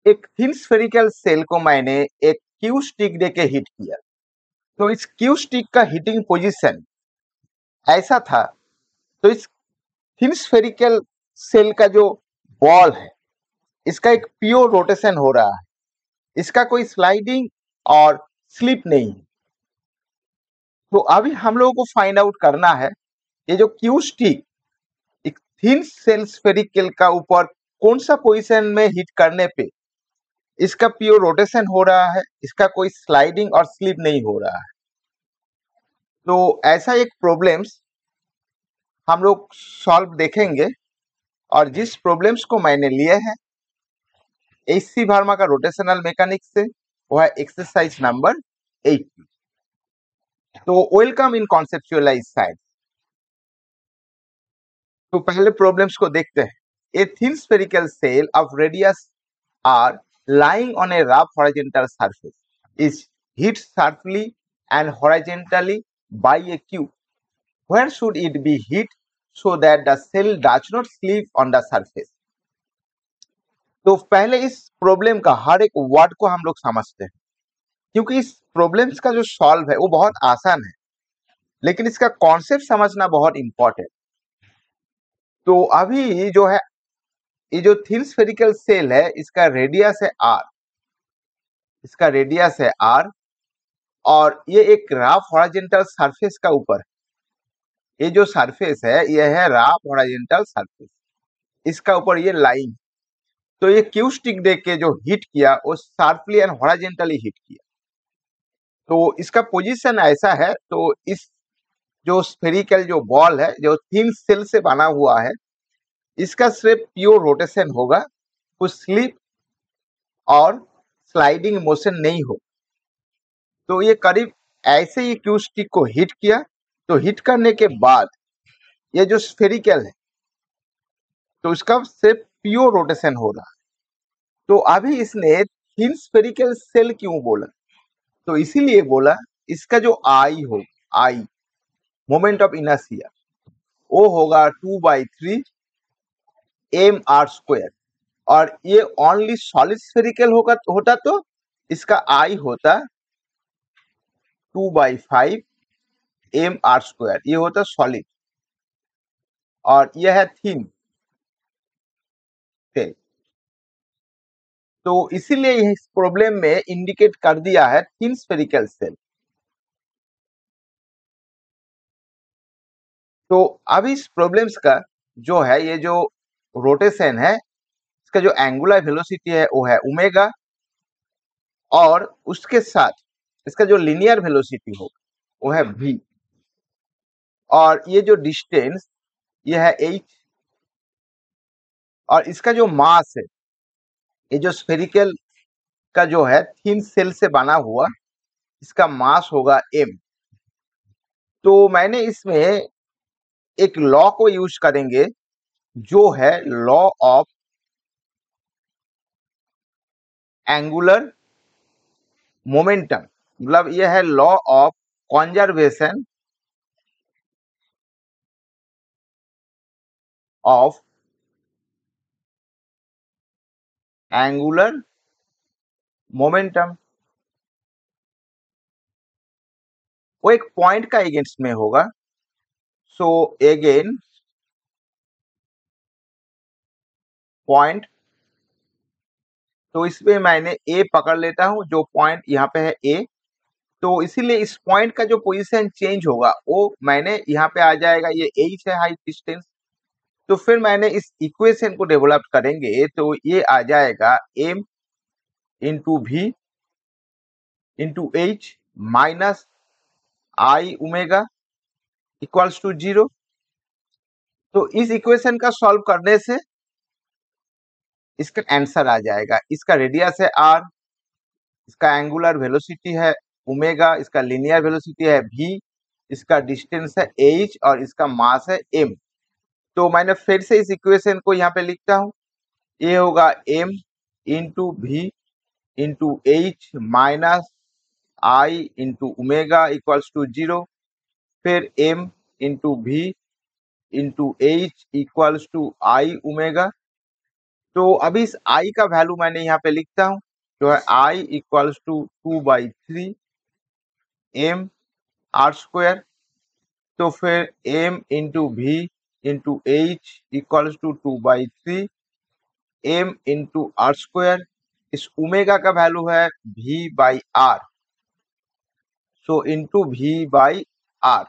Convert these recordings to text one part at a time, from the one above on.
एक thin spherical cell को मैंने एक क्यू स्टिक देके हिट किया। तो इस क्यू स्टिक का हिटिंग पोजीशन ऐसा था। तो इस थिन स्फेरिकल सेल का जो बॉल है, इसका एक प्योर रोटेशन हो रहा है, इसका कोई स्लाइडिंग और स्लिप नहीं है। तो अभी हम लोगों को फाइंड आउट करना है ये जो क्यू स्टिक एक थिन सेल स्फेरिकल का ऊपर कौन सा पोजीशन में हिट करने पे इसका प्योर रोटेशन हो रहा है, इसका कोई स्लाइडिंग और स्लिप नहीं हो रहा है। तो ऐसा एक प्रॉब्लम्स हम लोग सॉल्व देखेंगे, और जिस प्रॉब्लम्स को मैंने लिए हैं एचसी वर्मा का रोटेशनल मैकेनिक्स से, वो है एक्सरसाइज नंबर 8। तो वेलकम इन कॉन्सेप्चुअलाइज साइंस। तो पहले प्रॉब्लम्स को देखते हैं। A thin spherical shell of radius R lying on a rough horizontal surface is hit sharply and horizontally by a cube. Where should it be hit so that the cell does not slip on the surface? तो पहले इस problem का हर एक word को हम लोग समझते हैं, क्योंकि इस प्रॉब्लम्स का जो सॉल्व है वो बहुत आसान है, लेकिन इसका कॉन्सेप्ट समझना बहुत इंपॉर्टेंट। तो अभी जो है ये जो थिन स्फेरिकल सेल है, इसका रेडियस है आर, इसका रेडियस है आर, और ये एक राफ हॉरिजॉन्टल सरफेस का ऊपर है। ये जो सरफेस है ये है राफ हॉरिजॉन्टल सरफेस, इसका ऊपर ये लाइन। तो ये क्यू स्टिक दे के जो हिट किया वो शार्पली एंड हॉरिजॉन्टली हिट किया। तो इसका पोजीशन ऐसा है। तो इस जो स्फेरिकल जो बॉल है जो थिन सेल से बना हुआ है, इसका सिर्फ प्योर रोटेशन होगा, कुछ स्लिप और स्लाइडिंग मोशन नहीं हो। तो ये करीब ऐसे ही क्यू स्टिक को हिट किया। तो हिट करने के बाद ये जो स्फेरिकल है तो इसका सिर्फ प्योर रोटेशन हो रहा है। तो अभी इसने थिन स्फेरिकल सेल क्यों बोला? तो इसीलिए बोला इसका जो आई हो, आई मोमेंट ऑफ इनर्शिया, वो होगा 2/3 mr²। और ये ओनली सॉलिड स्फेरिकल होता तो इसका आई होता 2/5 mr², ये होता सॉलिड, और यह है थिन सेल। तो इसीलिए इस प्रॉब्लम में इंडिकेट कर दिया है थिन स्फेरिकल सेल। तो अब इस प्रॉब्लम्स का जो है ये जो रोटेशन है, इसका जो एंगुलर वेलोसिटी है वो है ओमेगा, और उसके साथ इसका जो लीनियर वेलोसिटी होगा वो है v, और ये जो डिस्टेंस ये है h, और इसका जो मास है, ये जो स्फेरिकल का जो है थिन सेल से बना हुआ, इसका मास होगा m। तो मैंने इसमें एक लॉ को यूज करेंगे जो है लॉ ऑफ एंगुलर मोमेंटम, मतलब यह है law of conservation of angular momentum. वो एक पॉइंट का अगेंस्ट में होगा। सो अगेन पॉइंट, तो इसमें मैंने ए पकड़ लेता हूं, जो पॉइंट यहाँ पे है ए। तो इसीलिए इस पॉइंट का जो पोजीशन चेंज होगा वो मैंने यहाँ पे आ जाएगा, ये एच है हाइट डिस्टेंस। तो फिर मैंने इस इक्वेशन को डेवलप करेंगे, तो ये आ जाएगा m into V into H minus I omega equals to 0। तो इस इक्वेशन का सॉल्व करने से इसका आंसर आ जाएगा। इसका रेडियस है r, इसका एंगुलर वेलोसिटी है ओमेगा, इसका लीनियर वेलोसिटी है v, इसका डिस्टेंस है h, और इसका मास है m। तो मैंने फिर से इस इक्वेशन को यहाँ पे लिखता हूँ। ये होगा m into V into H minus I into omega equals to 0। फिर m into V into H equals to I omega. तो अभी इस आई का वैल्यू मैंने यहाँ पे लिखता हूँ, जो है I equals to 2/3 M R square. तो फिर M into V into H equals to 2/3 M into R square. इस ओमेगा का वैल्यू है V by R, so into V by R.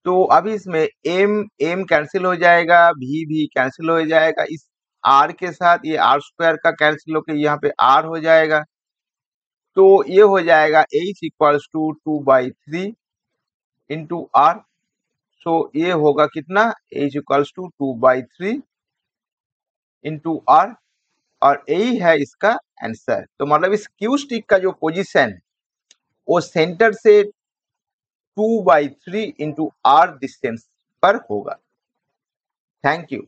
तो अभी इसमें एम एम कैंसिल हो जाएगा, भी कैंसिल हो जाएगा, इस आर के साथ ये आर स्क्वायर का कैंसिल होकर यहाँ पे आर हो जाएगा। तो ये हो जाएगा H equals to 2/3 into R. So ये होगा कितना, H equals to 2/3 into R, और यही है इसका आंसर। तो मतलब इस क्यू स्टिक का जो पोजीशन वो सेंटर से 2/3 इंटू आर डिस्टेंस पर होगा। Thank you.